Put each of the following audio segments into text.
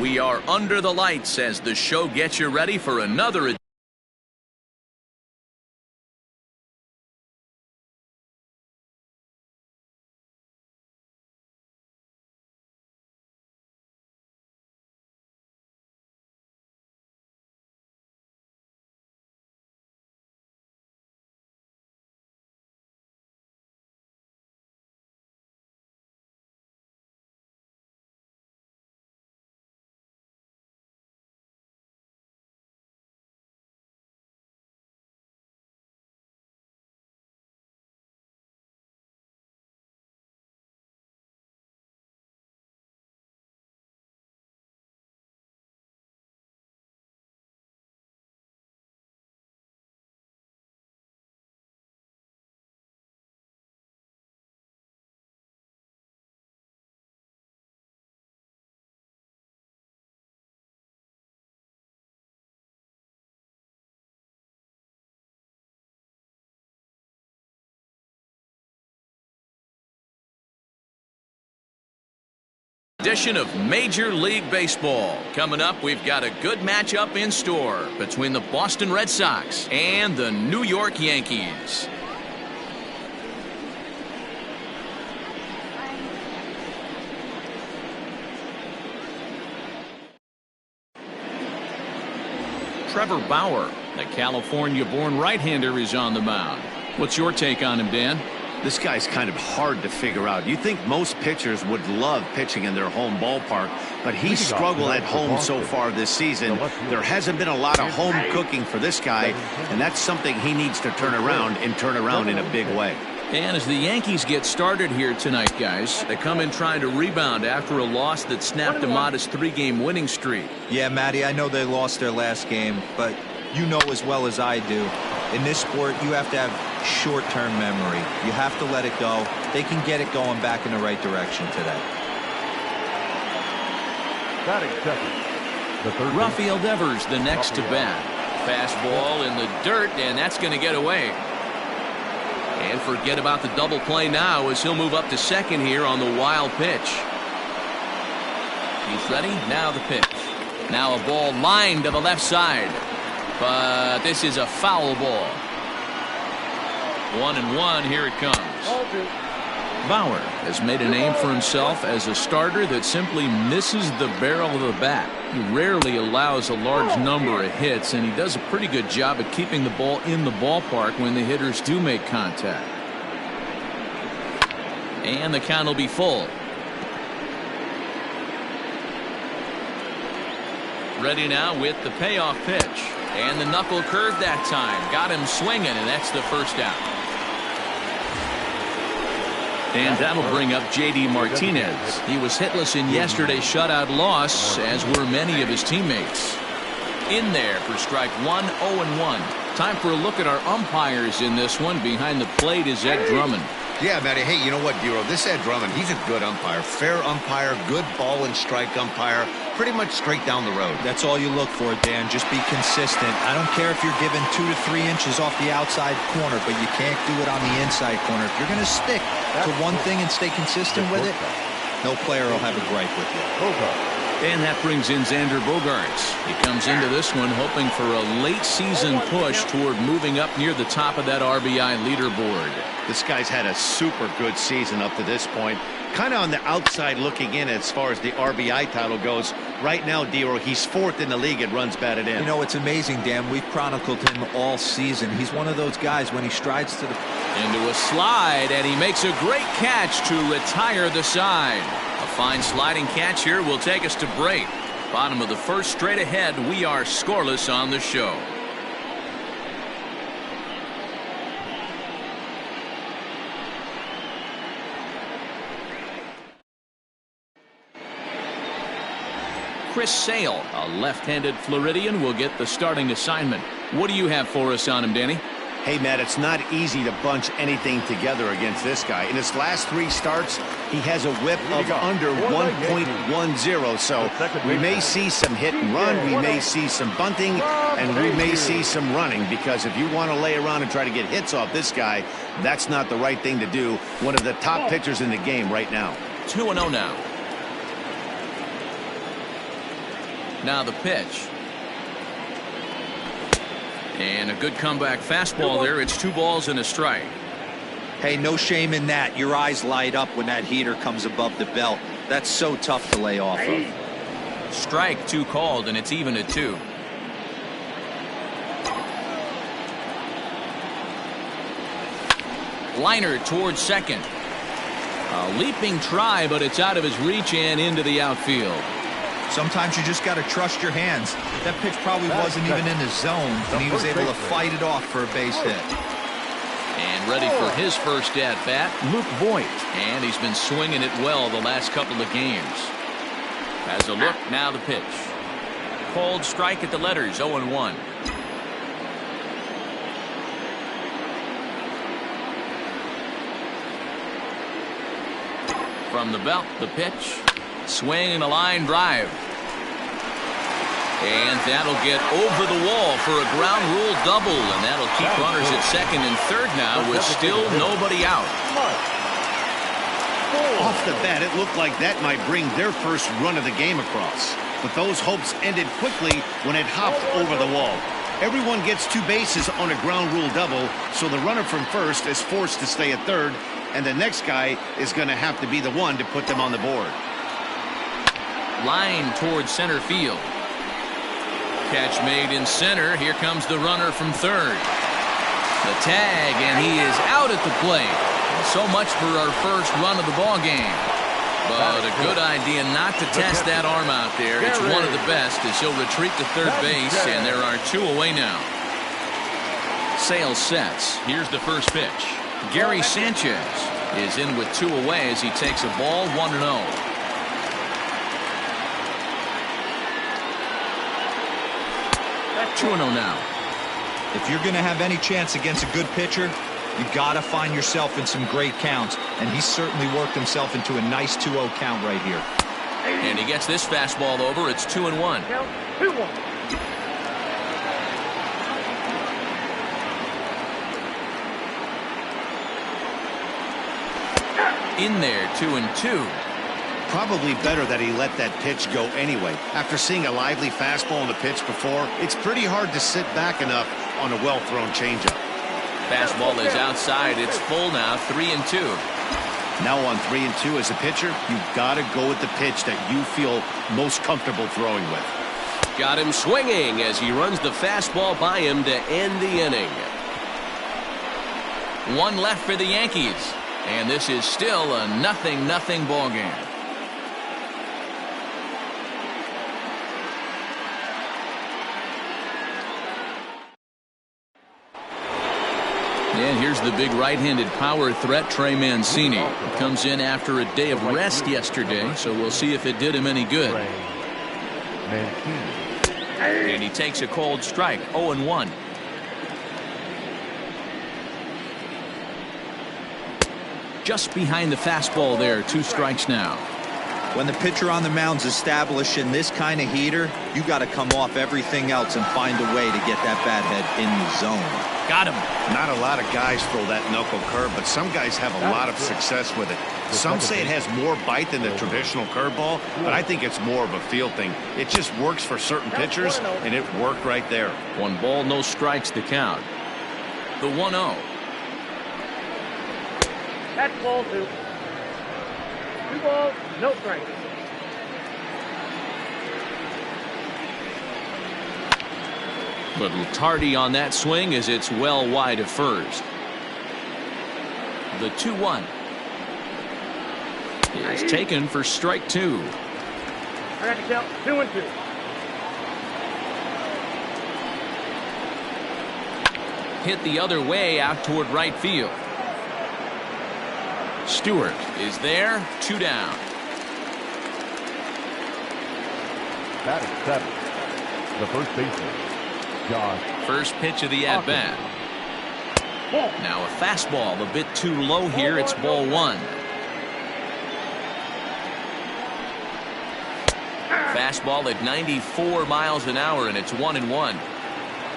We are under the lights as the show gets you ready for another edition of Major League Baseball. Coming up, we've got a good matchup in store between the Boston Red Sox and the New York Yankees. Trevor Bauer, the California-born right-hander, is on the mound. What's your take on him, Dan? This guy's kind of hard to figure out. You think most pitchers would love pitching in their home ballpark, but he's struggled at home so far this season. There hasn't been a lot of home cooking for this guy, and that's something he needs to turn around in a big way. And as the Yankees get started here tonight, guys, they come in trying to rebound after a loss that snapped a modest 3-game winning streak. Yeah, Matty, I know they lost their last game, but you know as well as I do, in this sport, you have to have short-term memory. You have to let it go. They can get it going back in the right direction today. Rafael Devers, the next to bat. Fastball in the dirt, and that's going to get away. And forget about the double play now as he'll move up to second here on the wild pitch. He's ready. Now the pitch. Now a ball lined to the left side. But this is a foul ball. 1-1. Here it comes. Bauer has made a name for himself as a starter that simply misses the barrel of the bat. He rarely allows a large number of hits, and he does a pretty good job at keeping the ball in the ballpark when the hitters do make contact. And the count will be full. Ready now with the payoff pitch. And the knuckle curve that time. Got him swinging, and that's the first out. And that'll bring up J.D. Martinez. He was hitless in yesterday's shutout loss, as were many of his teammates. In there for strike one, 0-1. Time for a look at our umpires in this one. Behind the plate is Ed Drummond. Yeah, Matty. Hey, you know what, Dero? This Ed Drummond, he's a good umpire. Fair umpire, good ball and strike umpire. Pretty much straight down the road. That's all you look for, Dan. Just be consistent. I don't care if you're given 2 to 3 inches off the outside corner, but you can't do it on the inside corner. If you're going to stick to one thing and stay consistent with it, no player will have a gripe with you. And that brings in Xander Bogaerts. He comes into this one hoping for a late season push toward moving up near the top of that RBI leaderboard. This guy's had a super good season up to this point. Kind of on the outside looking in as far as the RBI title goes. Right now, Dero, he's 4th in the league at runs batted in. You know, it's amazing, Dan. We've chronicled him all season. He's one of those guys when he strides to the... Into a slide, and he makes a great catch to retire the side. A fine sliding catch here will take us to break. Bottom of the first, straight ahead. We are scoreless on the show. Chris Sale, a left-handed Floridian, will get the starting assignment. What do you have for us on him, Danny? Hey, Matt, it's not easy to bunch anything together against this guy. In his last 3 starts, he has a whip of under 1.10. So we may see some hit and run, we may see some bunting, and we may see some running, because if you want to lay around and try to get hits off this guy, that's not the right thing to do. One of the top pitchers in the game right now. 2-0 now. Now the pitch. And a good comeback fastball there. It's 2 balls and a strike. Hey, no shame in that. Your eyes light up when that heater comes above the belt. That's so tough to lay off of. Strike 2 called, and it's even at 2. Liner towards second. A leaping try, but it's out of his reach and into the outfield. Sometimes you just got to trust your hands. That pitch probably wasn't even in the zone, and he was able to fight it off for a base hit. And ready for his first at-bat, Luke Voigt. And he's been swinging it well the last couple of games. Has a look, now the pitch. Called strike at the letters, 0-1. From the belt, the pitch. Swing and a line drive. And that'll get over the wall for a ground rule double, and that'll keep runners at second and third now with still nobody out. Off the bat, it looked like that might bring their first run of the game across. But those hopes ended quickly when it hopped over the wall. Everyone gets 2 bases on a ground rule double, so the runner from first is forced to stay at third, and the next guy is going to have to be the one to put them on the board. Line towards center field. Catch made in center. Here comes the runner from third. The tag, and he is out at the plate. So much for our first run of the ball game. But a good idea not to test that arm out there. It's one of the best as he'll retreat to third base, and there are 2 away now. Sales sets. Here's the first pitch. Gary Sanchez is in with 2 away as he takes a ball, 1-0. That's 2-0 now. If you're going to have any chance against a good pitcher, you got to find yourself in some great counts, and he certainly worked himself into a nice 2-0 count right here. And he gets this fastball over. It's 2-1. 2-1. In there, 2-2. Probably better that he let that pitch go anyway. After seeing a lively fastball on the pitch before, it's pretty hard to sit back enough on a well-thrown changeup. Fastball is outside. It's full now, 3-2. Now on 3-2 as a pitcher, you've got to go with the pitch that you feel most comfortable throwing with. Got him swinging as he runs the fastball by him to end the inning. 1 left for the Yankees. And this is still a 0-0 ball game. And here's the big right-handed power threat, Trey Mancini. Comes in after a day of rest yesterday, so we'll see if it did him any good. And he takes a cold strike, 0-1. Just behind the fastball there, 2 strikes now. When the pitcher on the mound's establishing this kind of heater, you got to come off everything else and find a way to get that bat head in the zone. Got him. Not a lot of guys throw that knuckle curve, but some guys have a lot of success with it. Some say it has more bite than the traditional curveball, but I think it's more of a feel thing. It just works for certain pitchers, and it worked right there. 1 ball, no strikes to count. The 1-0. That's ball 2. 2 balls, no strikes. Little tardy on that swing as it's well wide of first. The 2-1 is taken for strike 2. I got to count 2-2. Hit the other way out toward right field. Stewart is there, 2 down. Batting 7, the first baseman, Josh. First pitch of the at-bat. Now a fastball a bit too low here. It's ball 1. Fastball at 94 miles an hour, and it's 1-1.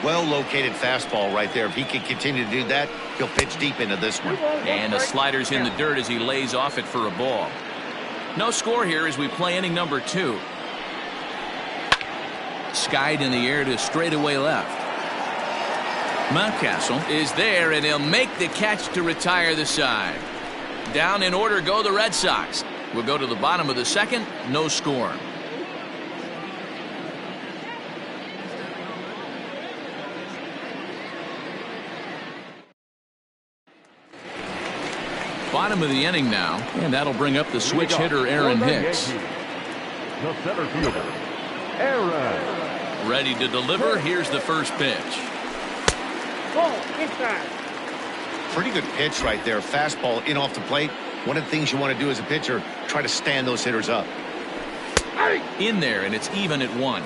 Well-located fastball right there. If he can continue to do that, he'll pitch deep into this one. And the slider's in the dirt as he lays off it for a ball. No score here as we play inning number 2. Skied in the air to straightaway left. Mountcastle is there, and he'll make the catch to retire the side. Down in order go the Red Sox. We'll go to the bottom of the second. No score. Bottom of the inning now, and that'll bring up the switch hitter Aaron Hicks. The center fielder, Aaron. Ready to deliver. Here's the first pitch. Ball, inside. Pretty good pitch right there. Fastball in off the plate. One of the things you want to do as a pitcher, try to stand those hitters up. In there, and it's even at 1.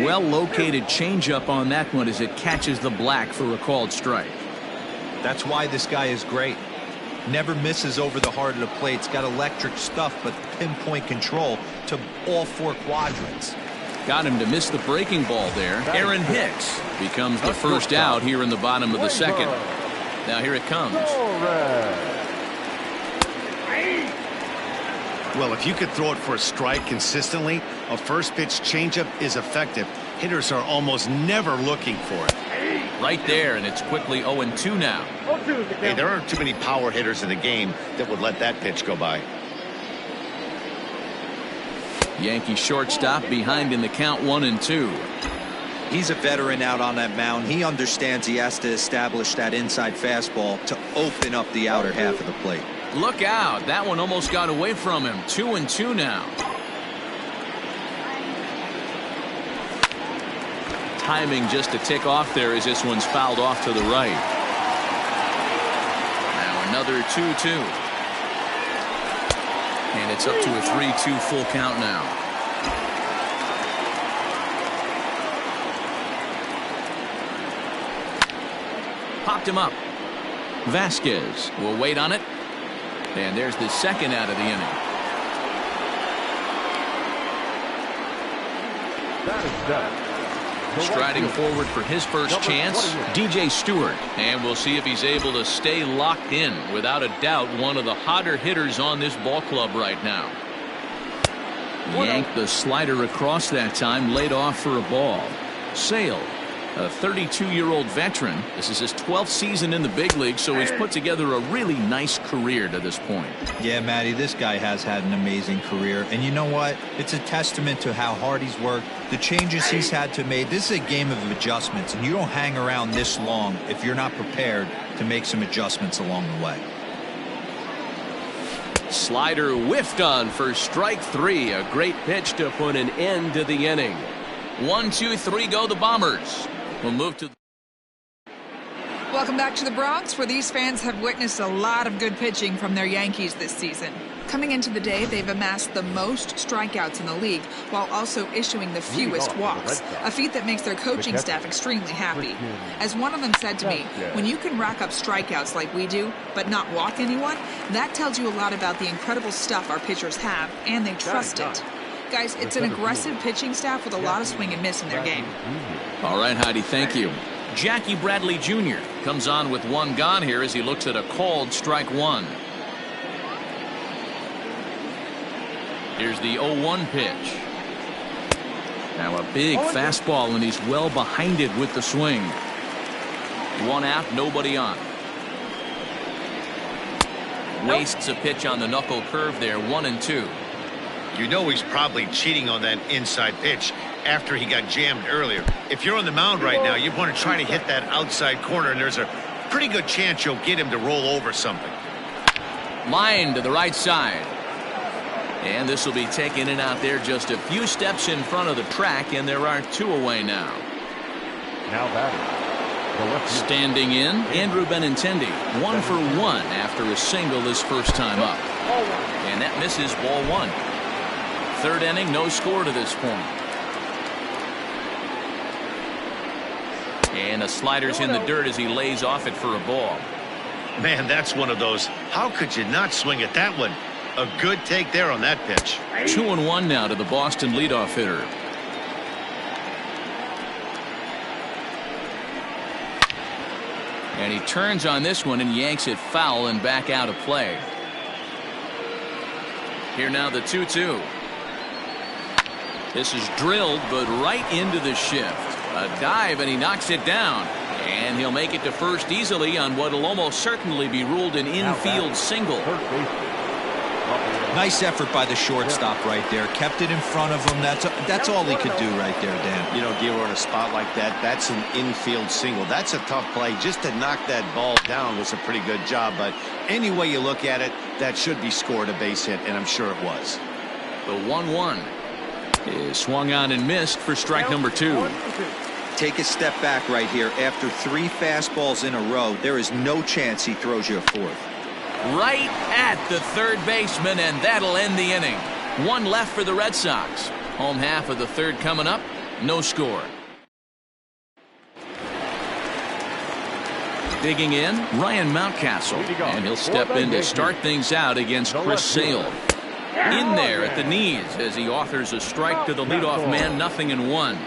Well-located changeup on that one as it catches the black for a called strike. That's why this guy is great. Never misses over the heart of the plate. He's got electric stuff, but pinpoint control to all 4 quadrants. Got him to miss the breaking ball there. Aaron Hicks becomes the first out here in the bottom of the second. Now here it comes. Well, if you could throw it for a strike consistently, a first pitch changeup is effective. Hitters are almost never looking for it. Right there, and it's quickly 0-2 now. Hey, there aren't too many power hitters in the game that would let that pitch go by. Yankee shortstop behind in the count 1-2. He's a veteran out on that mound. He understands he has to establish that inside fastball to open up the outer half of the plate. Look out. That one almost got away from him. 2-2 now. Timing just to tick off there as this one's fouled off to the right. Now another 2-2. And it's up to a 3-2 full count now. Popped him up. Vasquez will wait on it. And there's the second out of the inning. That is that. Striding forward for his first chance, DJ Stewart. And we'll see if he's able to stay locked in. Without a doubt, one of the hotter hitters on this ball club right now. Yanked the slider across that time, laid off for a ball. Sale, a 32-year-old veteran. This is his 12th season in the big league, so he's put together a really nice career to this point. Yeah, Matty, this guy has had an amazing career. And you know what? It's a testament to how hard he's worked, the changes he's had to make. This is a game of adjustments, and you don't hang around this long if you're not prepared to make some adjustments along the way. Slider whiffed on for strike 3. A great pitch to put an end to the inning. 1-2-3 go the Bombers. We'll move to. Welcome back to the Bronx, where these fans have witnessed a lot of good pitching from their Yankees this season. Coming into the day, they've amassed the most strikeouts in the league, while also issuing the fewest walks, a feat that makes their coaching staff extremely happy. As one of them said to me, when you can rack up strikeouts like we do, but not walk anyone, that tells you a lot about the incredible stuff our pitchers have, and they trust it. Guys, it's an aggressive pitching staff with a lot of swing and miss in their game. All right, Heidi, thank you. Jackie Bradley Jr. comes on with one gone here as he looks at a called strike 1. Here's the 0-1 pitch. Now a big fastball, and he's well behind it with the swing. 1 out, nobody on. Wastes a pitch on the knuckle curve there. 1-2. You know he's probably cheating on that inside pitch after he got jammed earlier. If you're on the mound right now, you want to try to hit that outside corner, and there's a pretty good chance you'll get him to roll over something. Line to the right side. And this will be taken in out there just a few steps in front of the track, and there are 2 away now. Now batting. Standing in, Andrew Benintendi, 1 for 1 after a single his first time up. And that misses, ball 1. Third inning, no score to this point. And a slider's in the dirt as he lays off it for a ball. Man, that's one of those. How could you not swing at that one? A good take there on that pitch. 2-1 now to the Boston leadoff hitter. And he turns on this one and yanks it foul and back out of play. Here now the 2-2. This is drilled, but right into the shift. A dive, and he knocks it down. And he'll make it to first easily on what will almost certainly be ruled an infield single. Nice effort by the shortstop right there. Kept it in front of him. That's all he could do right there, Dan. You know, Giro, in a spot like that, that's an infield single. That's a tough play. Just to knock that ball down was a pretty good job. But any way you look at it, that should be scored a base hit, and I'm sure it was. The 1-1 is swung on and missed for strike number 2. Take a step back right here. After 3 fastballs in a row, there is no chance he throws you a 4th. Right at the third baseman, and that'll end the inning. 1 left for the Red Sox. Home half of the 3rd coming up. No score. Digging in, Ryan Mountcastle, and he'll step in to start things out against Chris Sale. In there at the knees as he authors a strike to the leadoff man, 0-1.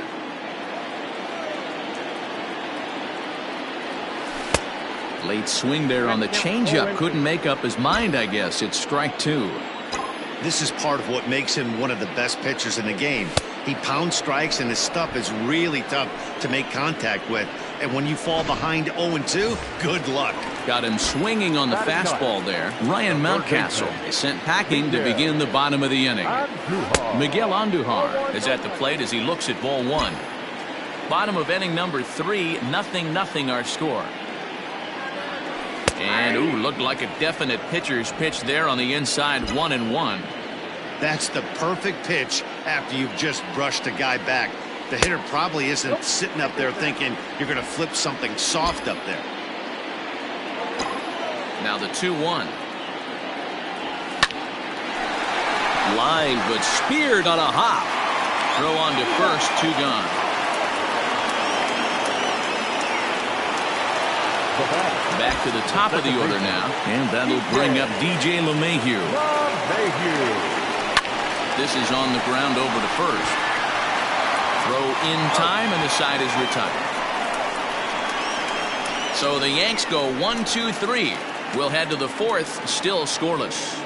Late swing there on the changeup. Couldn't make up his mind, I guess. It's strike 2. This is part of what makes him one of the best pitchers in the game. He pounds strikes, and his stuff is really tough to make contact with. And when you fall behind 0-2, good luck. Got him swinging on the fastball there. Ryan Mountcastle is sent packing to begin the bottom of the inning. Miguel Andujar is at the plate as he looks at ball 1. Bottom of inning number 3, 0-0 our score. And, ooh, looked like a definite pitcher's pitch there on the inside, 1-1. That's the perfect pitch after you've just brushed a guy back. The hitter probably isn't sitting up there thinking you're going to flip something soft up there. Now the 2-1. Line, but speared on a hop. Throw on to first, 2 gone. Back to the top of the order now, and that'll bring up DJ LeMahieu. This is on the ground over to first. Throw in time, and the side is retired. So the Yanks go 1-2-3. We'll head to the 4th, still scoreless.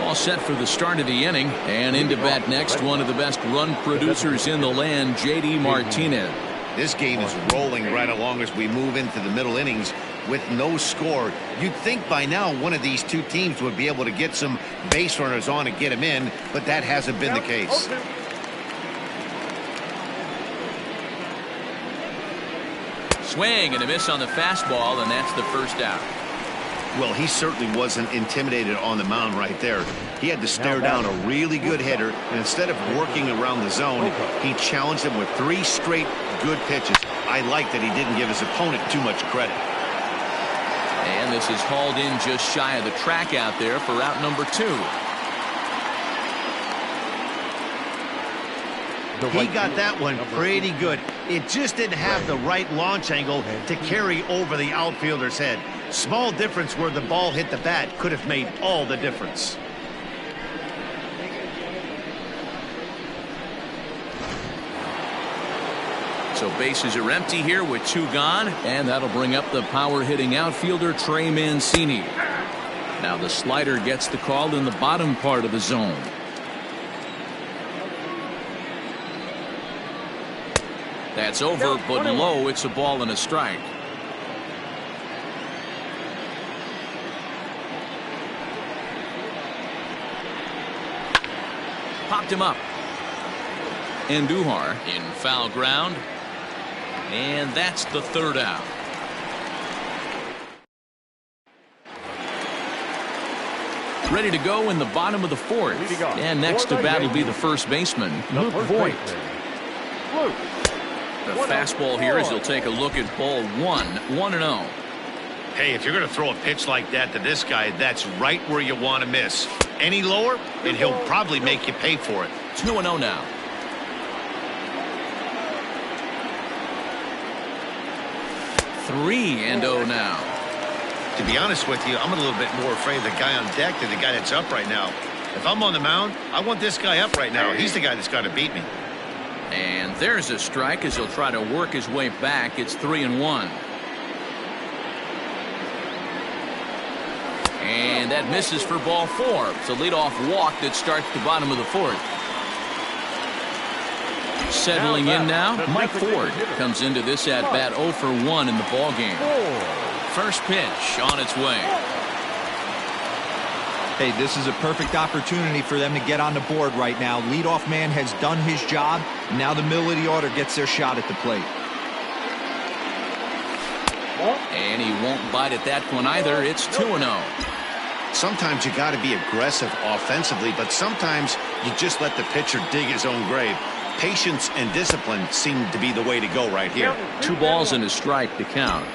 All set for the start of the inning, and into bat next, one of the best run producers in the land, J.D. Martinez. This game is rolling right along as we move into the middle innings with no score. You'd think by now one of these 2 teams would be able to get some base runners on and get them in, but that hasn't been the case. Swing and a miss on the fastball, and that's the first out. Well, he certainly wasn't intimidated on the mound right there. He had to stare down a really good hitter, and instead of working around the zone, he challenged him with 3 straight good pitches. I like that he didn't give his opponent too much credit. And this is hauled in just shy of the track out there for out number 2. He got that one pretty good. It just didn't have the right launch angle to carry over the outfielder's head. Small difference where the ball hit the bat could have made all the difference. So bases are empty here with 2 gone, and that'll bring up the power-hitting outfielder Trey Mancini. Now the slider gets the call in the bottom part of the zone. That's over, but low. It's a ball and a strike. Popped him up. Andujar in foul ground. And that's the 3rd out. Ready to go in the bottom of the 4th. And next to bat will be the first baseman, Luke Voigt. The fastball here as he'll take a look at ball 1, 1-0. Hey, if you're going to throw a pitch like that to this guy, that's right where you want to miss. Any lower, and he'll probably make you pay for it. 2-0 now. Three and 0 now. To be honest with you, I'm a little bit more afraid of the guy on deck than the guy that's up right now. If I'm on the mound, I want this guy up right now. He's the guy that's got to beat me. And there's a strike as he'll try to work his way back. It's 3-1. And that misses for ball 4. It's a leadoff walk that starts the bottom of the 4th. Settling in now, Mike Ford comes into this at-bat 0 for 1 in the ball game. First pitch on its way. Hey, this is a perfect opportunity for them to get on the board right now. Leadoff man has done his job. And now the middle of the order gets their shot at the plate. And he won't bite at that one either. It's 2-0. Sometimes you got to be aggressive offensively, but sometimes you just let the pitcher dig his own grave. Patience and discipline seem to be the way to go right here. 2 balls and a strike to count.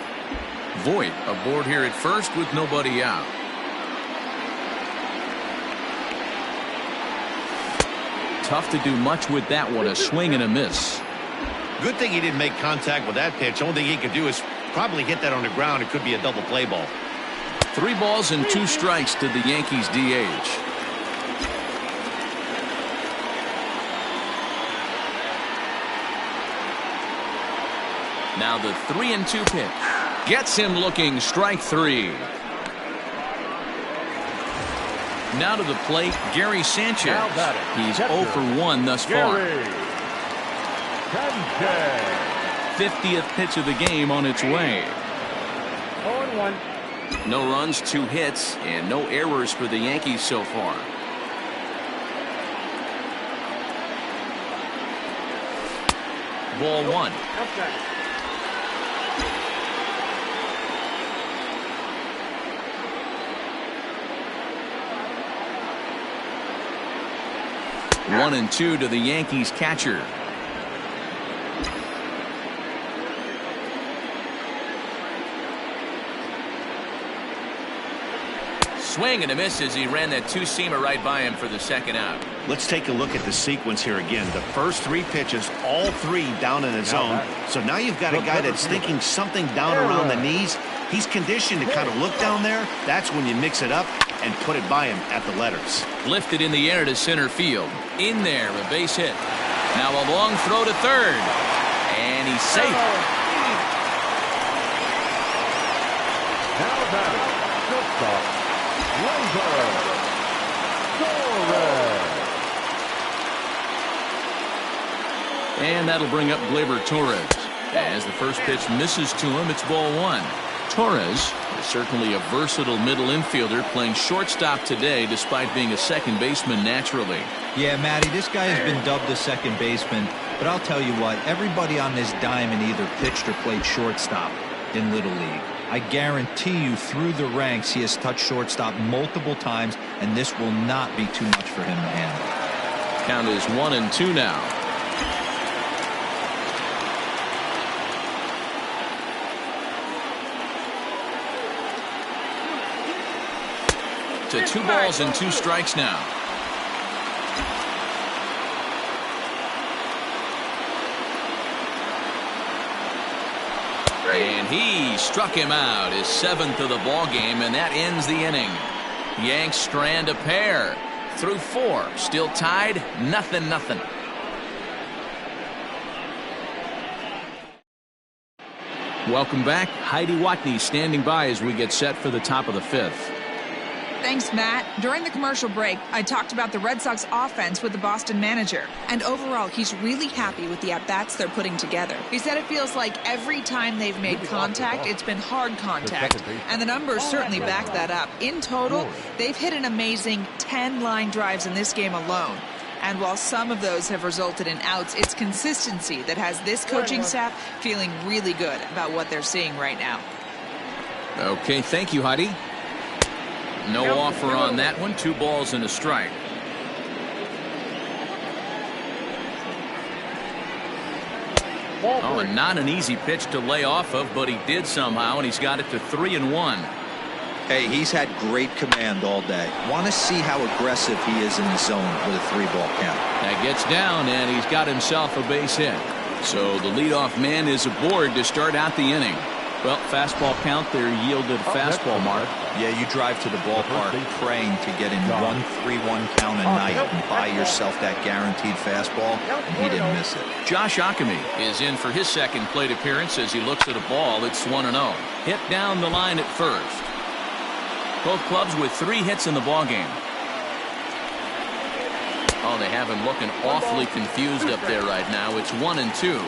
Voit aboard here at first with nobody out. Tough to do much with that one. A swing and a miss. Good thing he didn't make contact with that pitch. Only thing he could do is probably hit that on the ground. It could be a double play ball. 3 balls and 2 strikes to the Yankees DH. Now the 3-2 pitch. Gets him looking. Strike 3. Now to the plate, Gary Sanchez. He's 0 for 1 thus far. 50th pitch of the game on its way. 0-1. No runs, 2 hits, and no errors for the Yankees so far. Ball 1. Okay. One and 2 to the Yankees catcher. Swing and a miss as he ran that 2-seamer right by him for the second out. Let's take a look at the sequence here again. The first 3 pitches, all 3 down in the zone. So now you've got a guy that's thinking something down around the knees. He's conditioned to kind of look down there. That's when you mix it up and put it by him at the letters. Lifted in the air to center field. In there, a base hit. Now a long throw to third. And he's safe. Now batting, shortstop, And that'll bring up Gleyber Torres. As the first pitch misses to him, it's ball 1. Torres is certainly a versatile middle infielder, playing shortstop today despite being a second baseman naturally. Yeah, Matty, this guy has been dubbed a second baseman, but I'll tell you what, everybody on this diamond either pitched or played shortstop in Little League. I guarantee you through the ranks he has touched shortstop multiple times, and this will not be too much for him to handle. Count is 1-2 now. To 2 balls and 2 strikes now. And he struck him out, his 7th of the ball game, and that ends the inning. Yanks strand a pair through 4, still tied, 0-0. Welcome back. Heidi Watney standing by as we get set for the top of the 5th. Thanks, Matt. During the commercial break, I talked about the Red Sox offense with the Boston manager. And overall, he's really happy with the at-bats they're putting together. He said it feels like every time they've made contact, it's been hard contact. And the numbers certainly back that up. In total, they've hit an amazing 10 line drives in this game alone. And while some of those have resulted in outs, it's consistency that has this coaching staff feeling really good about what they're seeing right now. Okay, thank you, Heidi. No offer on that one. 2 balls and a strike. Oh, and not an easy pitch to lay off of, but he did somehow, and he's got it to 3-1. Hey, he's had great command all day. Want to see how aggressive he is in the zone with a 3-ball count. That gets down, and he's got himself a base hit. So the leadoff man is aboard to start out the inning. Well, fastball count there yielded fastball mark. Yeah, you drive to the ballpark praying to get in 1-3-1 count a night and buy yourself that guaranteed fastball, and he didn't miss it. Josh Ockamy is in for his second plate appearance as he looks at a ball. It's 1-0. Hit down the line at first. Both clubs with 3 hits in the ballgame. Oh, they have him looking awfully confused up there right now. It's 1-2.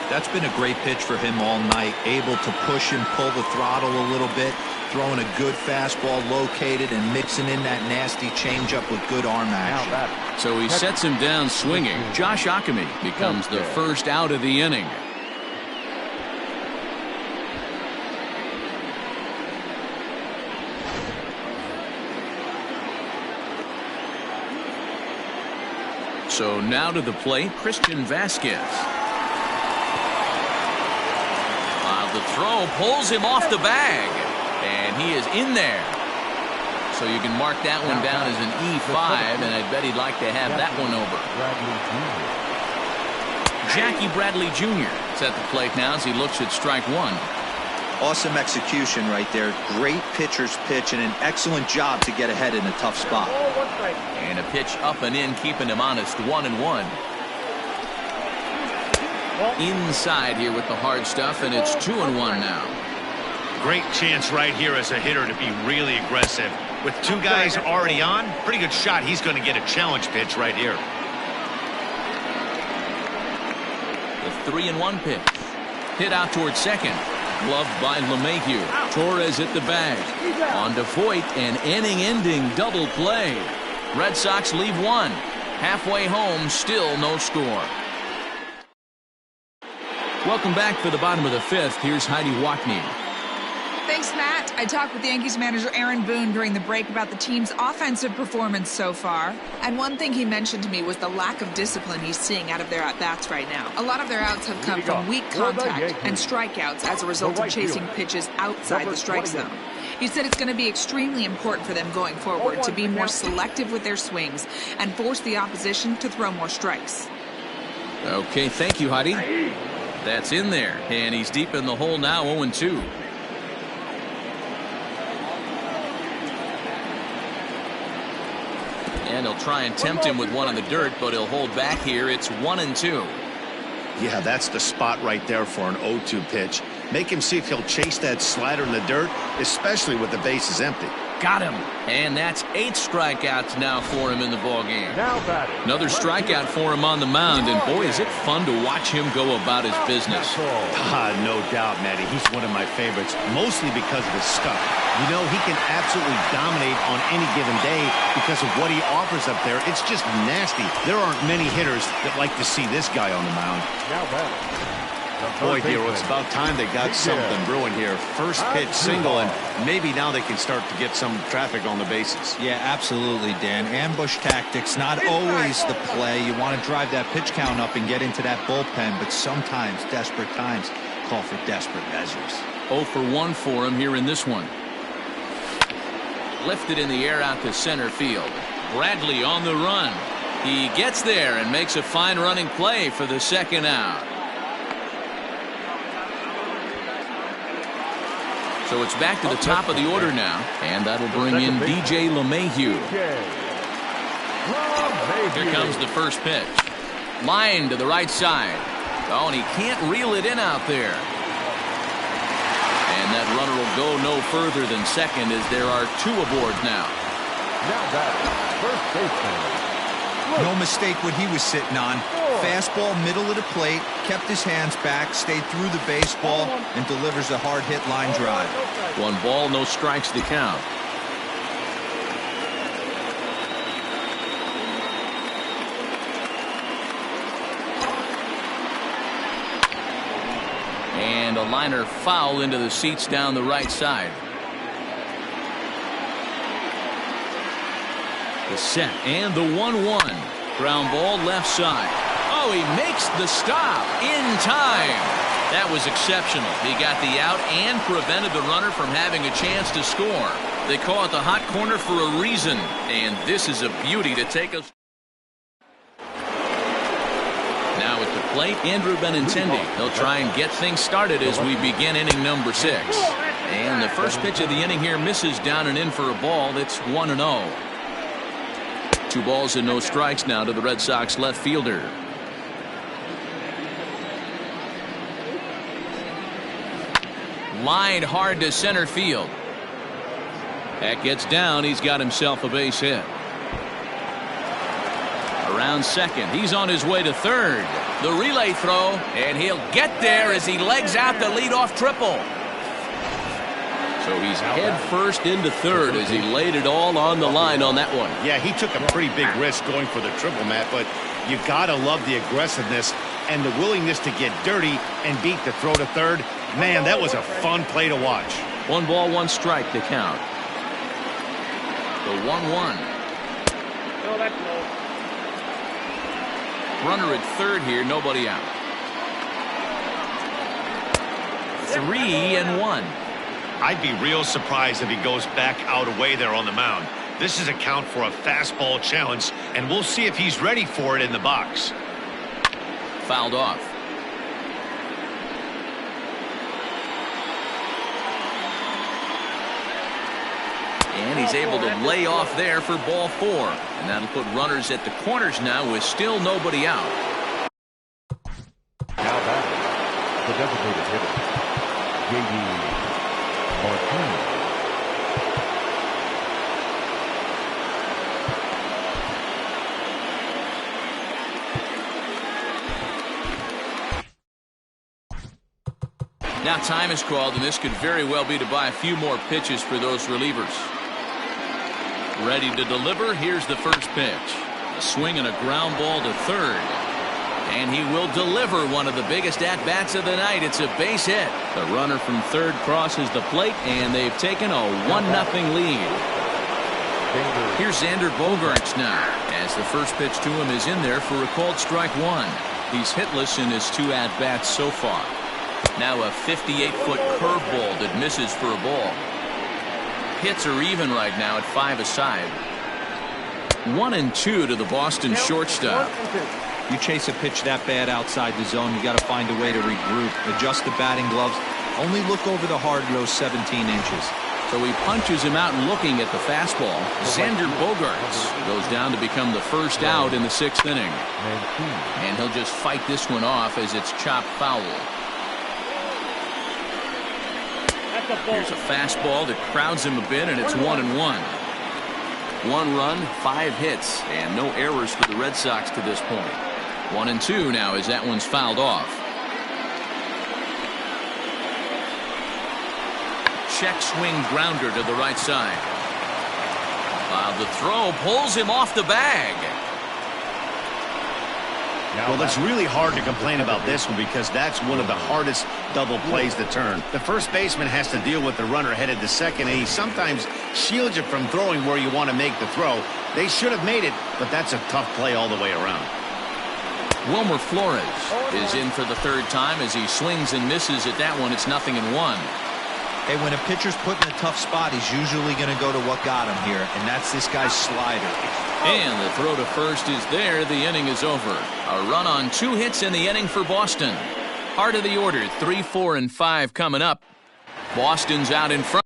That's been a great pitch for him all night. Able to push and pull the throttle a little bit. Throwing a good fastball located and mixing in that nasty changeup with good arm action. So he sets him down swinging. Josh Ockamy becomes the first out of the inning. So now to the plate, Christian Vasquez. The throw pulls him off the bag, and he is in there. So you can mark that one down as an E5, and I bet he'd like to have that one over. Jackie Bradley Jr. is at the plate now as he looks at strike 1. Awesome execution right there. Great pitcher's pitch and an excellent job to get ahead in a tough spot. And a pitch up and in, keeping him honest. 1-1. Inside here with the hard stuff, and it's 2-1 now. Great chance right here as a hitter to be really aggressive. With 2 guys already on, pretty good shot. He's going to get a challenge pitch right here. The 3-1 pitch. Hit out towards second. Gloved by LeMahieu. Torres at the bag. On to Voit, an inning-ending double play. Red Sox leave 1. Halfway home, still no score. Welcome back for the bottom of the 5th. Here's Heidi Wackney. Thanks, Matt. I talked with Yankees manager Aaron Boone during the break about the team's offensive performance so far. And one thing he mentioned to me was the lack of discipline he's seeing out of their at-bats right now. A lot of their outs have come from weak contact and strikeouts as a result of chasing pitches outside the strike zone. He said it's going to be extremely important for them going forward to be more selective with their swings and force the opposition to throw more strikes. Okay, thank you, Heidi. That's in there, and he's deep in the hole now, 0-2. And he'll try and tempt him with one in the dirt, but he'll hold back here. It's 1-2. Yeah, that's the spot right there for an 0-2 pitch. Make him see if he'll chase that slider in the dirt, especially with the bases empty. Got him. And that's 8 strikeouts now for him in the ballgame. Another strikeout for him on the mound, and boy, is it fun to watch him go about his business. No doubt, Matty. He's one of my favorites, mostly because of his stuff. You know, he can absolutely dominate on any given day because of what he offers up there. It's just nasty. There aren't many hitters that like to see this guy on the mound. Boy, Hero, it's about time they got something brewing here. First pitch single, and maybe now they can start to get some traffic on the bases. Yeah, absolutely, Dan. Ambush tactics, not always the play. You want to drive that pitch count up and get into that bullpen, but sometimes desperate times call for desperate measures. 0 for 1 for him here in this one. Lifted in the air out to center field. Bradley on the run. He gets there and makes a fine running play for the second out. So it's back to the top of the order now, and that'll bring in DJ LeMahieu. Here comes the first pitch. Line to the right side. Oh, and he can't reel it in out there. And that runner will go no further than second as there are 2 aboard now. Now batting, first baseman. No mistake what he was sitting on. Fastball middle of the plate, kept his hands back, stayed through the baseball, and delivers a hard hit line drive. 1 ball, no strikes to count. And a liner foul into the seats down the right side. The set and the 1-1. Ground ball left side. Oh, he makes the stop in time. That was exceptional. He got the out and prevented the runner from having a chance to score. They call it the hot corner for a reason, and this is a beauty to take us. Now at the plate, Andrew Benintendi. He'll try and get things started as we begin inning number 6. And the first pitch of the inning here misses down and in for a ball. That's 1-0. 2 balls and no strikes now to the Red Sox left fielder. Line hard to center field. That gets down. He's got himself a base hit. Around second. He's on his way to third. The relay throw, and he'll get there as he legs out the leadoff triple. So he's head first into third as he laid it all on the line on that one. Yeah, he took a pretty big risk going for the triple, Matt, but you gotta love the aggressiveness and the willingness to get dirty and beat the throw to third. Man, that was a fun play to watch. 1 ball, 1 strike to count. The 1-1. No, that's low. Runner at third here, nobody out. 3-1. I'd be real surprised if he goes back out away there on the mound. This is a count for a fastball challenge, and we'll see if he's ready for it in the box. Fouled off. And he's able to lay off there for ball 4. And that'll put runners at the corners now with still nobody out. Now batting, the designated hitter, J.D. Martinez. Now time is called, and this could very well be to buy a few more pitches for those relievers. Ready to deliver. Here's the first pitch. A swing and a ground ball to third. And he will deliver one of the biggest at-bats of the night. It's a base hit. The runner from third crosses the plate, and they've taken a 1-0 lead. Here's Xander Bogaerts now, as the first pitch to him is in there for a called strike 1. He's hitless in his 2 at-bats so far. Now a 58-foot curveball that misses for a ball. Hits are even right now at 5 aside. 1-2 to the Boston shortstop. You chase a pitch that bad outside the zone, you got to find a way to regroup, adjust the batting gloves, only look over the hard those 17 inches. So he punches him out looking at the fastball. Xander Bogaerts goes down to become the first out in the 6th inning. And he'll just fight this one off as it's chopped foul. Here's a fastball that crowds him a bit, and it's 1-1. 1 run, 5 hits, and no errors for the Red Sox to this point. 1-2 now as that one's fouled off. Check swing grounder to the right side. The throw pulls him off the bag. Well, it's really hard to complain about this one because that's one of the hardest double plays to turn. The first baseman has to deal with the runner headed to second, and he sometimes shields you from throwing where you want to make the throw. They should have made it, but that's a tough play all the way around. Wilmer Flores is in for the 3rd time as he swings and misses at that one. It's 0-1. Hey, when a pitcher's put in a tough spot, he's usually going to go to what got him here, and that's this guy's slider. And the throw to first is there. The inning is over. A run on 2 hits in the inning for Boston. Heart of the order, 3, 4, and 5 coming up. Boston's out in front.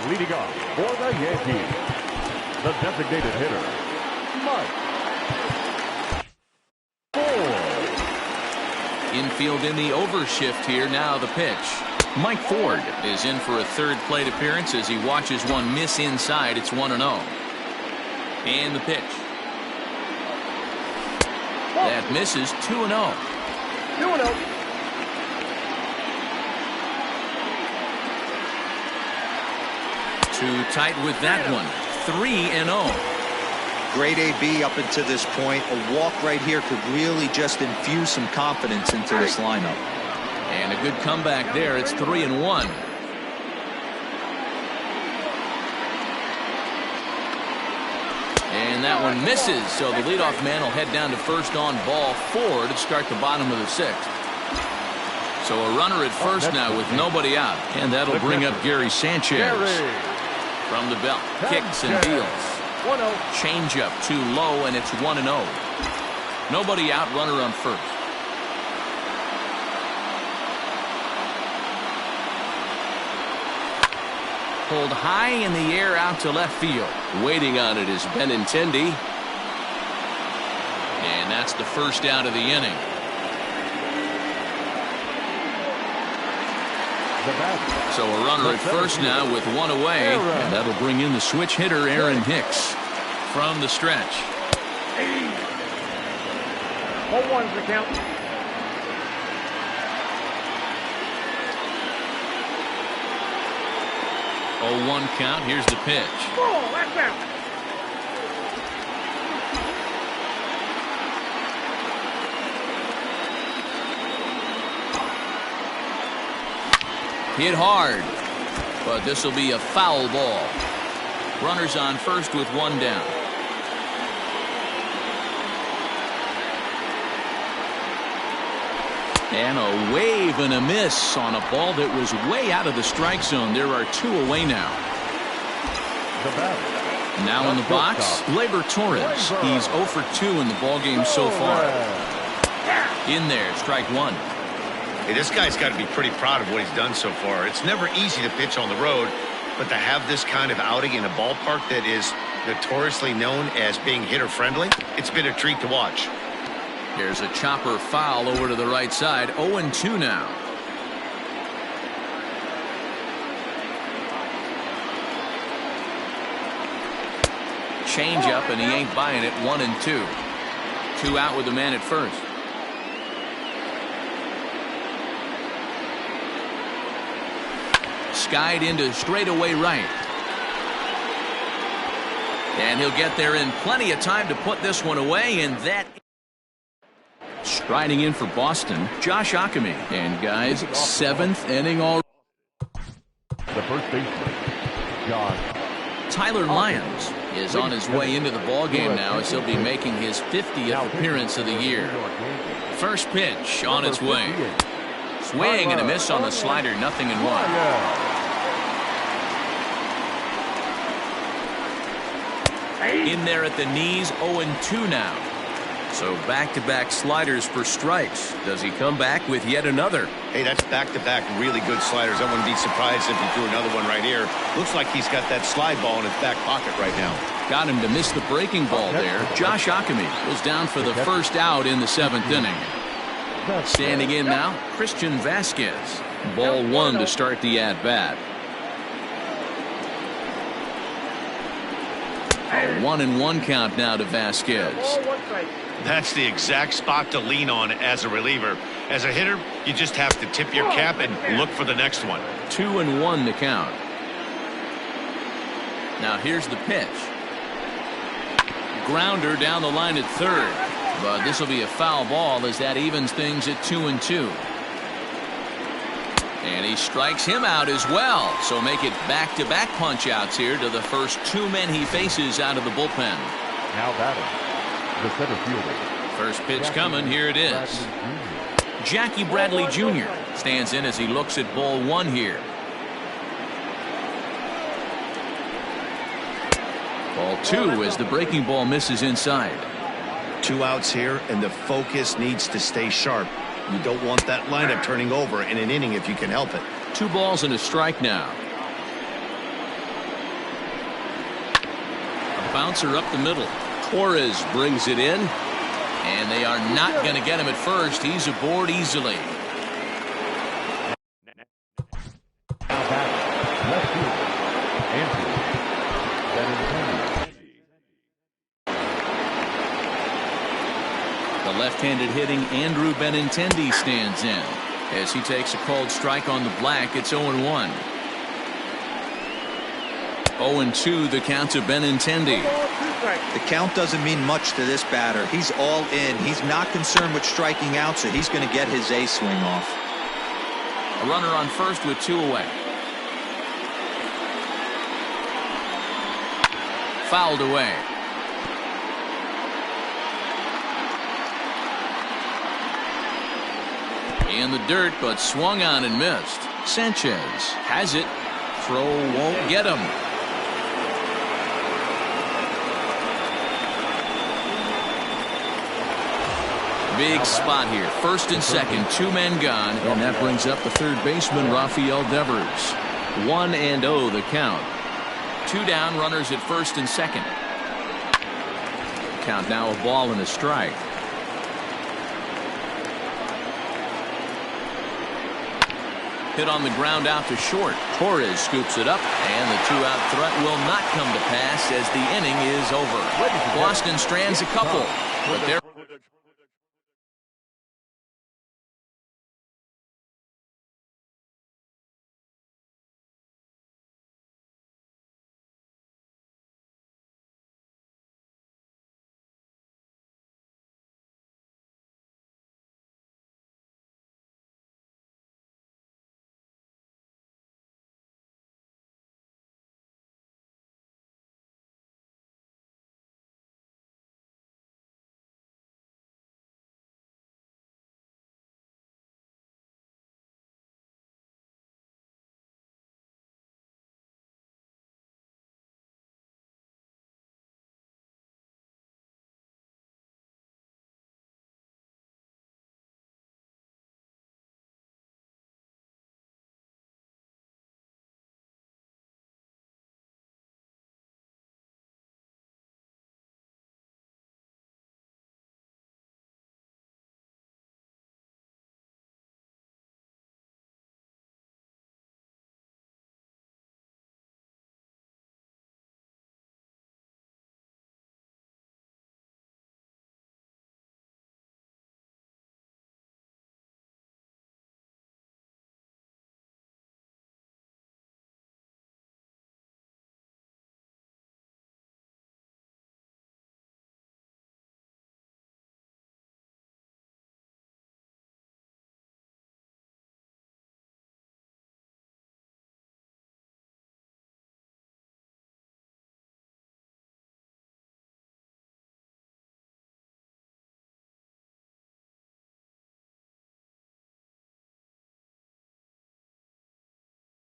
Leading off for the Yankees, the designated hitter, Mike Ford. Infield in the overshift here. Now the pitch. Mike Ford is in for a 3rd plate appearance as he watches one miss inside. It's 1-0. And the pitch. That misses. 2-0. 2-0. Too tight with that one. 3-0. Great AB up until this point. A walk right here could really just infuse some confidence into this lineup. And a good comeback there. It's 3-1. And that one misses. So the leadoff man will head down to first on ball 4 to start the bottom of the 6th. So a runner at first now with nobody out. And that'll bring up Gary Sanchez. From the belt. Kicks and deals. Changeup too low, and it's 1-0. Nobody out, runner on first. Pulled high in the air out to left field. Waiting on it is Benintendi. And that's the first out of the inning. So a runner at first now with one away, and that'll bring in the switch hitter Aaron Hicks from the stretch. 0-1's the count. 0-1 count. Here's the pitch. Oh, that's out. Hit hard, but this will be a foul ball. Runners on first with one down. And a wave and a miss on a ball that was way out of the strike zone. There are two away now. Now in the box, Gleyber Torres. He's 0 for 2 in the ballgame so far. In there, strike one. Hey, this guy's got to be pretty proud of what he's done so far. It's never easy to pitch on the road, but to have this kind of outing in a ballpark that is notoriously known as being hitter-friendly, it's been a treat to watch. There's a chopper foul over to the right side. 0-2 now. Change up, and he ain't buying it. 1-2. 2 out with the man at first. Skied into straightaway right. And he'll get there in plenty of time to put this one away, and that. Striding in for Boston, Josh Ockamy. And guys, 7th inning already. The first baseman, Josh. Tyler Lyons is on his way into the ballgame now as he'll be making his 50th appearance of the year. First pitch on its way. Swing and a miss on the slider, 0-1. In there at the knees, 0-2 now. So back-to-back sliders for strikes. Does he come back with yet another? Hey, that's back-to-back really good sliders. I wouldn't be surprised if he threw another one right here. Looks like he's got that slide ball in his back pocket right now. Got him to miss the breaking ball there. Josh Ockamy was down for the first out in the 7th inning. Standing in now, Christian Vasquez. Ball 1 to start the at-bat. A 1-1 count now to Vasquez. That's the exact spot to lean on as a reliever. As a hitter, you just have to tip your cap and look for the next one. 2-1 the count. Now here's the pitch. Grounder down the line at third. But this will be a foul ball as that evens things at 2-2. And he strikes him out as well. So make it back-to-back punch-outs here to the first 2 men he faces out of the bullpen. Now batting, the center fielder. First pitch coming. Here it is. Jackie Bradley Jr. stands in as he looks at ball 1 here. Ball 2 as the breaking ball misses inside. 2 outs here, and the focus needs to stay sharp. You don't want that lineup turning over in an inning if you can help it. 2 balls and a strike now. A bouncer up the middle. Torres brings it in, and they are not going to get him at first. He's aboard easily. The left-handed hitting Andrew Benintendi stands in as he takes a called strike on the black. It's 0-1. 0-2 the count to Benintendi. The count doesn't mean much to this batter. He's all in. He's not concerned with striking out, so he's going to get his A swing off. A runner on first with 2 away. Fouled away. In the dirt, but swung on and missed. Sanchez has it. Throw won't get him. Big spot here. First and second, two men gone. And that brings up the third baseman, Rafael Devers. 1-0 the count. Two down, runners at first and second. Count now a ball and a strike. Hit on the ground out to short. Torres scoops it up, and the two-out threat will not come to pass as the inning is over. Boston strands a couple, but they're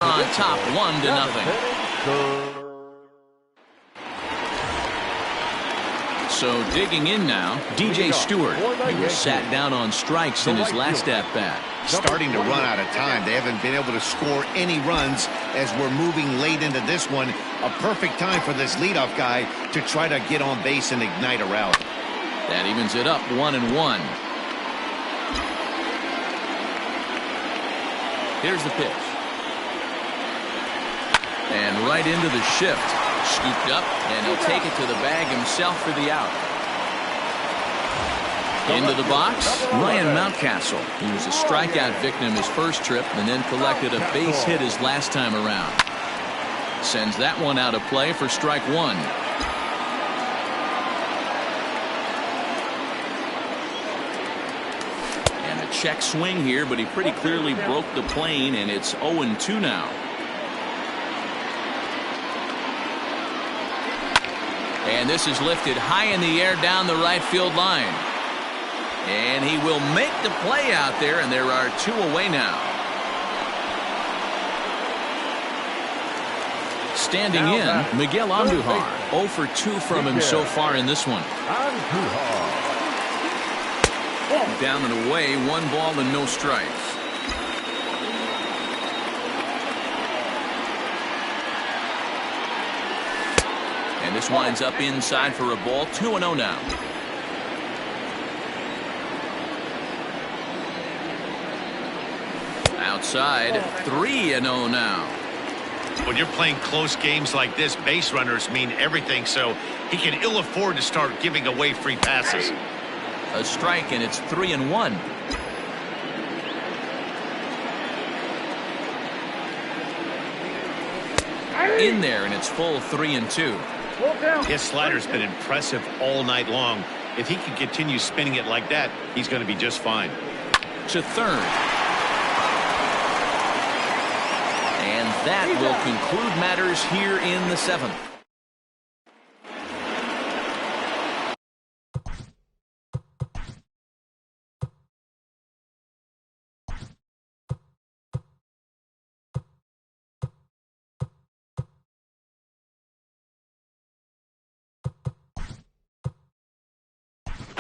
on top 1-0. So digging in now, DJ Stewart. He was sat down on strikes in his last at-bat. Starting to run out of time. They haven't been able to score any runs as we're moving late into this one. A perfect time for this leadoff guy to try to get on base and ignite a rally. That evens it up 1-1. Here's the pitch. And right into the shift. Scooped up, and he'll take it to the bag himself for the out. Into the box, Ryan Mountcastle. He was a strikeout victim his first trip and then collected a base hit his last time around. Sends that one out of play for strike one. And a check swing here, but he pretty clearly broke the plane, and it's 0-2 now. And this is lifted high in the air down the right field line. And he will make the play out there, and there are two away now. Standing in, Miguel Andujar. 0 for 2 from him so far in this one. Down and away, 1 ball and no strikes. And this winds up inside for a ball. 2-0 now. Outside, 3-0 now. When you're playing close games like this, base runners mean everything, so he can ill afford to start giving away free passes. A strike, and it's 3-1. In there, and it's full 3-2. His slider's been impressive all night long. If he can continue spinning it like that, he's going to be just fine. To third. And that will conclude matters here in the 7th.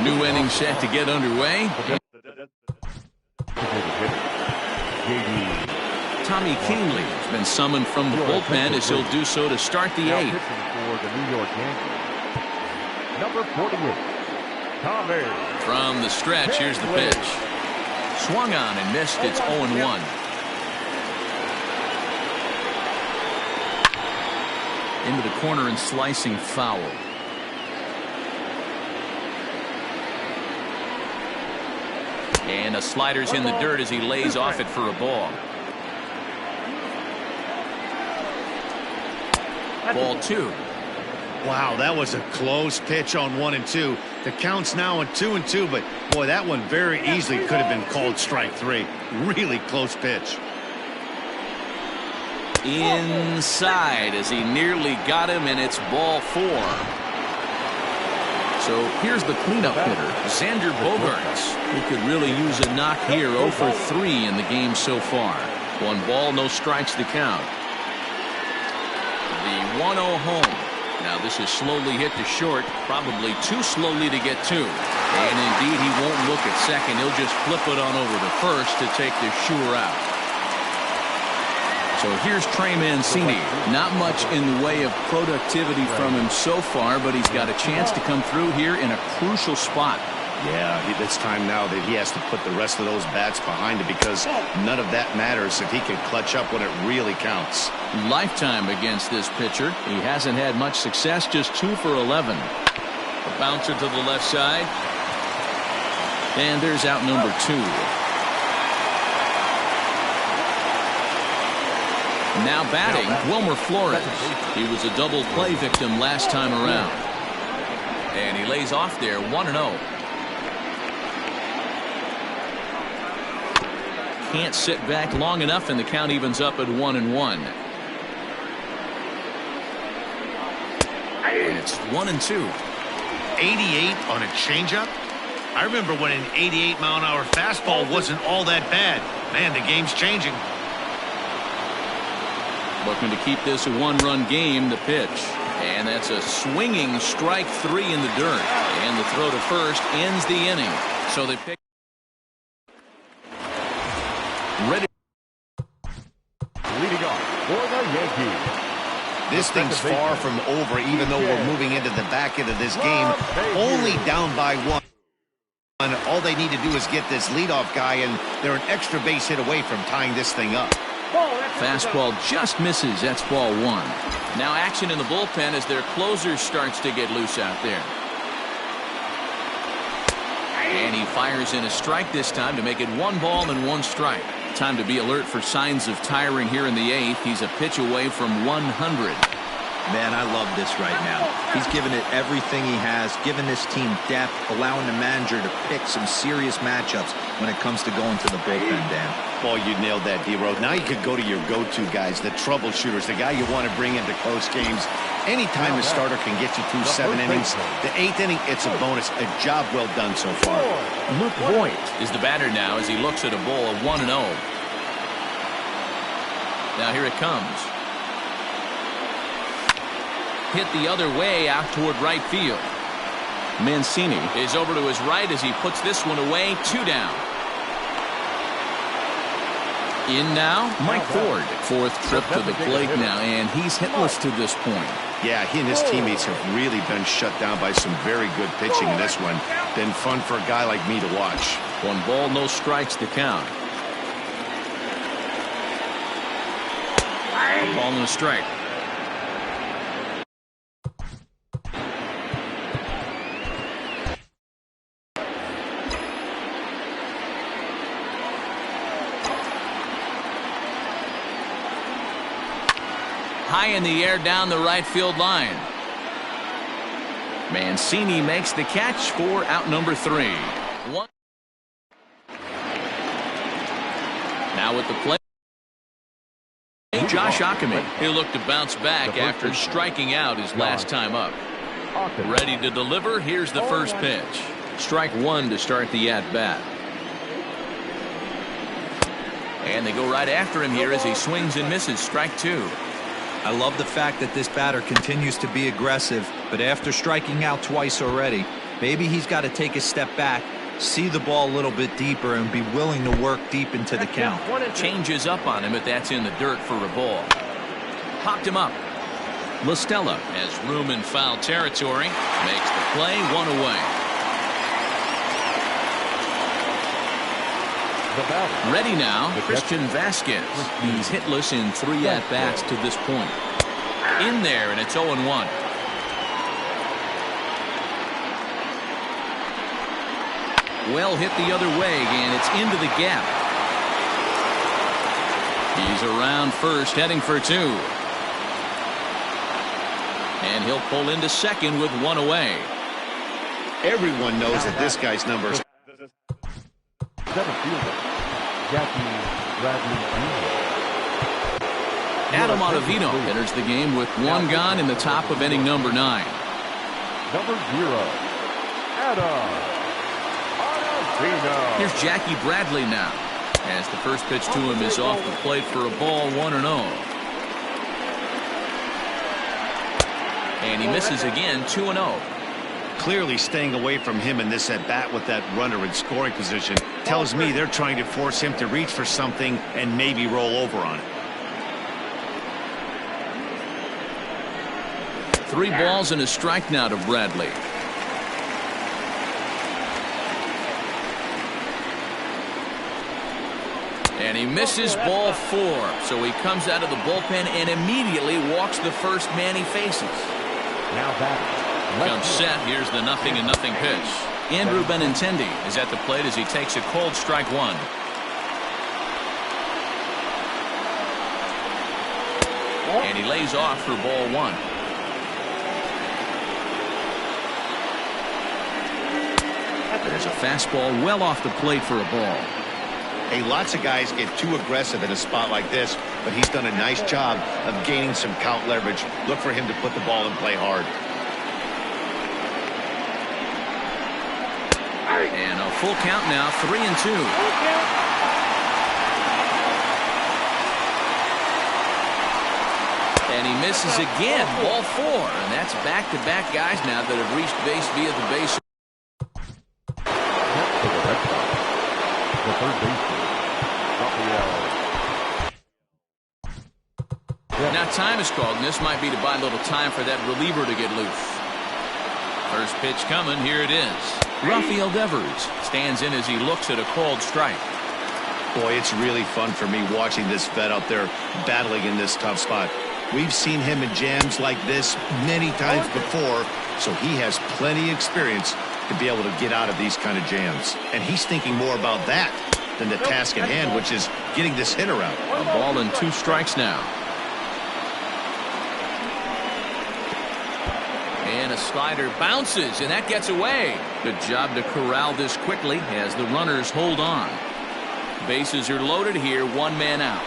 New inning set to get underway. Tommy Kingley has been summoned from the bullpen as he'll do so to start the eighth. For the New York Yankees, number 48, Tommy. From the stretch, here's the pitch. Swung on and missed. It's 0-1. Into the corner and slicing foul. And a slider's in the dirt as he lays off it for a ball. Ball 2. Wow, that was a close pitch on 1 and 2. The count's now on 2 and 2, but boy, that one very easily could have been called strike 3. Really close pitch. Inside as he nearly got him, and it's ball 4. So here's the cleanup hitter, Xander Bogaerts, who could really use a knock here. 0 for 3 in the game so far. 1 ball, no strikes to count. The 1-0 home. Now this is slowly hit to short, probably too slowly to get to. And indeed, he won't look at second. He'll just flip it on over to first to take the sure out. So here's Trey Mancini. Not much in the way of productivity from him so far, but he's got a chance to come through here in a crucial spot. Yeah, it's time now that he has to put the rest of those bats behind him, because none of that matters if he can clutch up when it really counts. Lifetime against this pitcher. He hasn't had much success, just 2 for 11. A bouncer to the left side. And there's out number 2. Now batting, Wilmer Flores. He was a double play victim last time around. And he lays off there, 1-0. Can't sit back long enough, and the count evens up at 1-1. And it's 1-2. 88 on a changeup? I remember when an 88-mile-an-hour fastball wasn't all that bad. Man, the game's changing. Looking to keep this a 1-run game, the pitch. And that's a swinging strike 3 in the dirt. And the throw to first ends the inning. So they pick. Ready. Leading off for the Yankees. This thing's far from over, even though we're moving into the back end of this game. Only down by 1. All they need to do is get this leadoff guy, and they're an extra base hit away from tying this thing up. Fastball just misses. That's ball 1. Now action in the bullpen as their closer starts to get loose out there. And he fires in a strike this time to make it 1 ball and 1 strike. Time to be alert for signs of tiring here in the 8th. He's a pitch away from 100. Man, I love this right now. He's given it everything he has, given this team depth, allowing the manager to pick some serious matchups when it comes to going to the bullpen, Dan. Boy, you nailed that, D-Road. Now you could go to your go-to guys, the troubleshooters, the guy you want to bring into close games. Anytime the starter can get you through 7 innings, the 8th inning, it's a bonus. A job well done so far. Luke Voigt is the batter now as he looks at a ball of 1-0. Now here it comes. Hit the other way out toward right field. Mancini is over to his right as he puts this one away. 2 down. In now, Mike Ford. 4th trip to the plate now, and he's hitless to this point. Yeah, he and his teammates have really been shut down by some very good pitching in this one. Been fun for a guy like me to watch. 1 ball, no strikes to count. A ball and a strike. High in the air down the right field line. Mancini makes the catch for out number 3. Now with the play, Josh Ockamy. He'll look to bounce back after striking out his last time up. Ready to deliver. Here's the first pitch. Strike 1 to start the at-bat. And they go right after him here as he swings and misses. Strike 2. I love the fact that this batter continues to be aggressive, but after striking out twice already, Maybe he's got to take a step back, see the ball a little bit deeper, and be willing to work deep into the count. Changes up on him, but that's in the dirt for a ball. Popped him up. LaStella has room in foul territory. Makes the play, 1 away. Ready now, Christian Vasquez. He's hitless in 3 at-bats to this point. In there, and it's 0-1. Well hit the other way, and it's into the gap. He's around first, heading for 2. And he'll pull into second with 1 away. Everyone knows that this guy's numbers. Adam Ottavino enters the game with 1 gone in the top of inning number 9. Number 0, Adam Ottavino. Here's Jackie Bradley now, as the first pitch to him is off the plate for a ball, 1-0. And he misses again, 2-0. Clearly staying away from him in this at-bat with that runner in scoring position tells me they're trying to force him to reach for something and maybe roll over on it. 3 balls and a strike now to Bradley. And he misses ball 4. So he comes out of the bullpen and immediately walks the first man he faces. Now that Comes set. Here's the 0-0 pitch. Andrew Benintendi is at the plate as he takes a cold strike 1. And he lays off for ball 1. There's a fastball well off the plate for a ball. Hey, lots of guys get too aggressive in a spot like this, but he's done a nice job of gaining some count leverage. Look for him to put the ball in play hard. And a full count now, 3-2. And he misses again, ball 4. And that's back-to-back guys now that have reached base via the base. the third baseman, Rafael. Now time is called, and this might be to buy a little time for that reliever to get loose. First pitch coming, here it is. Rafael Devers stands in as he looks at a called strike. Boy, it's really fun for me watching this vet out there battling in this tough spot. We've seen him in jams like this many times before, so he has plenty of experience to be able to get out of these kind of jams. And he's thinking more about that than the task at hand, which is getting this hitter out. A ball and 2 strikes now. And a slider bounces, and that gets away. Good job to corral this quickly as the runners hold on. Bases are loaded here, 1 man out.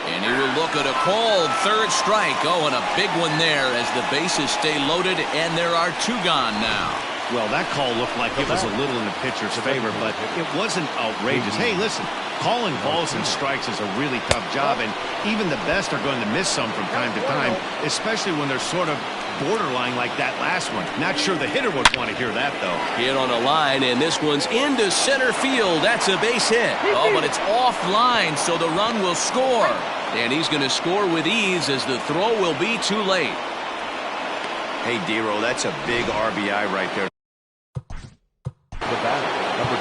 And he will look at a called third strike. Oh, and a big one there as the bases stay loaded, and there are 2 gone now. Well, that call looked like it was a little in the pitcher's favor, but it wasn't outrageous. Hey, listen, calling balls and strikes is a really tough job, and even the best are going to miss some from time to time, especially when they're sort of borderline like that last one. Not sure the hitter would want to hear that, though. Hit on a line, and this one's into center field. That's a base hit. Oh, but it's offline, so the run will score. And he's going to score with ease as the throw will be too late. Hey, Dero, that's a big RBI right there. The batter, number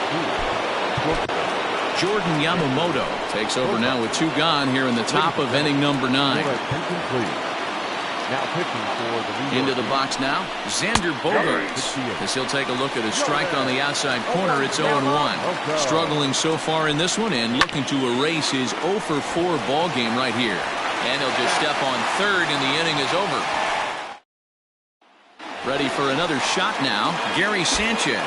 2. Jordan Yamamoto takes over now with 2 gone here in the top of inning number 9. Now pitching for the Into the box now, Xander Bogaerts, as he'll take a look at a strike on the outside corner. It's 0-1. Struggling so far in this one and looking to erase his 0-for-4 ball game right here. And he'll just step on third, and the inning is over. Ready for another shot now, Gary Sanchez.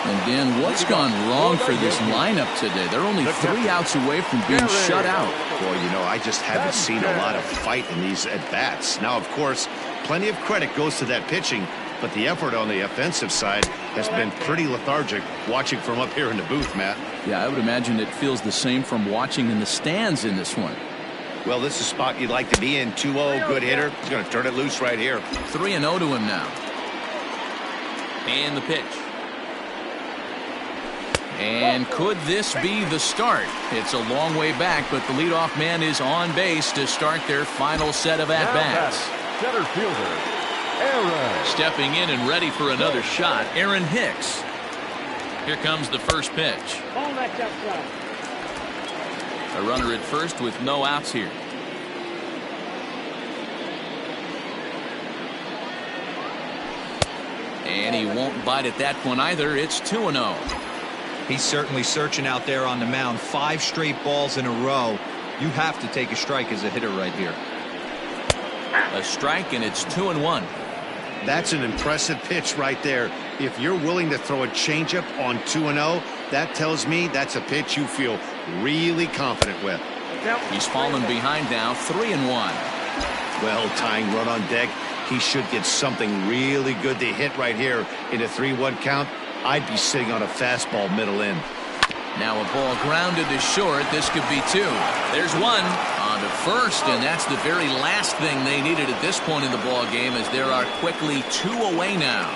And Dan, what's gone wrong for this lineup today? They're only 3 outs away from being shut out. Boy, you know, I just haven't seen a lot of fight in these at-bats. Now, of course, plenty of credit goes to that pitching, but the effort on the offensive side has been pretty lethargic watching from up here in the booth, Matt. Yeah, I would imagine it feels the same from watching in the stands in this one. Well, this is a spot you'd like to be in. 2-0, good hitter. He's going to turn it loose right here. 3-0 to him now. And the pitch. And could this be the start? It's a long way back, but the leadoff man is on base to start their final set of at-bats. Center fielder, Aaron. Stepping in and ready for another shot, Aaron Hicks. Here comes the first pitch. Ball that's outside. A runner at first with no outs here. And he won't bite at that one either. It's 2-0. He's certainly searching out there on the mound. 5 straight balls in a row. You have to take a strike as a hitter right here. A strike, and it's 2-1. That's an impressive pitch right there. If you're willing to throw a changeup on 2-0, that tells me that's a pitch you feel really confident with. He's fallen behind now, 3-1. Well, tying run on deck. He should get something really good to hit right here in a 3-1 count. I'd be sitting on a fastball middle in. Now a ball grounded to short. This could be 2. There's 1 on to first, and that's the very last thing they needed at this point in the ball game, as there are quickly 2 away now.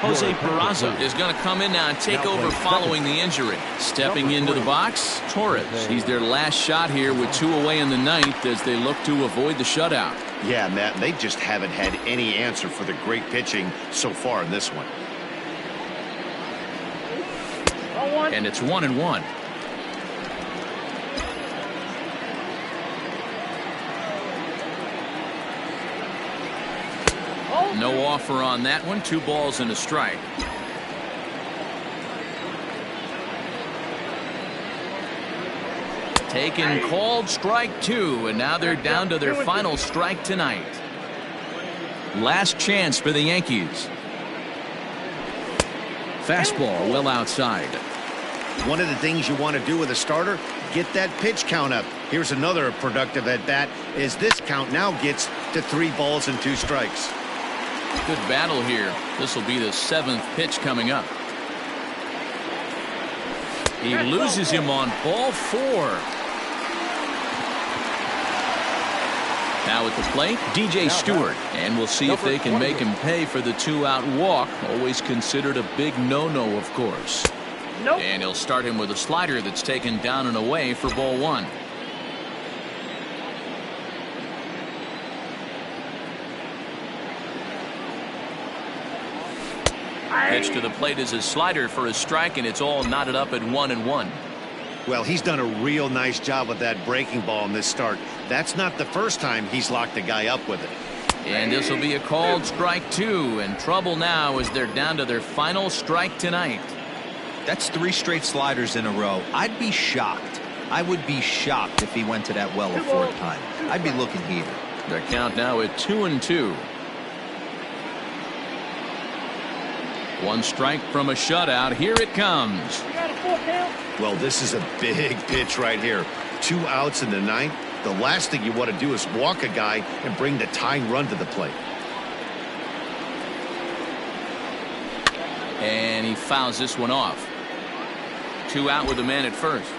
Jose Peraza is going to come in now and take over following the injury. Stepping into the box, Torres. He's their last shot here with 2 away in the 9th as they look to avoid the shutout. Yeah, Matt, they just haven't had any answer for the great pitching so far in this one. And it's 1-1. No offer on that one. 2 balls and a strike. Taken, called, strike 2, and now they're down to their final strike tonight. Last chance for the Yankees. Fastball well outside. One of the things you want to do with a starter, get that pitch count up. Here's another productive at bat as this count now gets to 3 balls and 2 strikes. Good battle here. This will be the 7th pitch coming up. He loses him on ball 4. Now at the plate, DJ Stewart, and we'll see if they can make him pay for the 2-out walk. Always considered a big no-no, of course. And he'll start him with a slider that's taken down and away for ball 1. Pitch to the plate is a slider for a strike, and it's all knotted up at 1-1. Well, he's done a real nice job with that breaking ball in this start. That's not the first time he's locked a guy up with it. And this will be a called strike 2, and trouble now as they're down to their final strike tonight. That's 3 straight sliders in a row. I'd be shocked. I would be shocked if he went to that well a 4th time. I'd be looking here. Their count now at 2-2. 1 strike from a shutout. Here it comes. Well, this is a big pitch right here. 2 outs in the 9th. The last thing you want to do is walk a guy and bring the tying run to the plate. And he fouls this one off. 2 out with a man at first.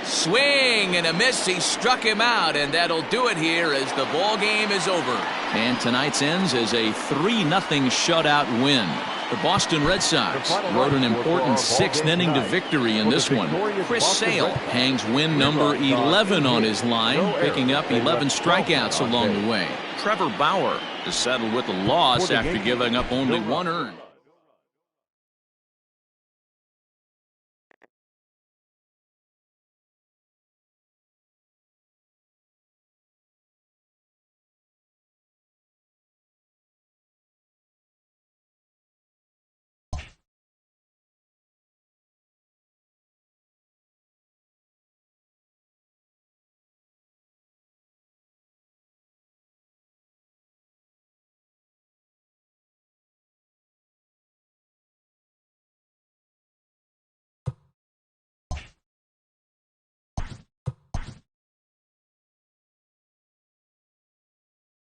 Swing and a miss. He struck him out, and that'll do it here as the ball game is over. And tonight's ends as a 3-0 shutout win. The Boston Red Sox rode an important 6th inning to victory in this one. Chris Sale hangs win number 11 on his line, picking up 11 strikeouts along the way. Trevor Bauer is settled with a loss after giving up only 1 earned.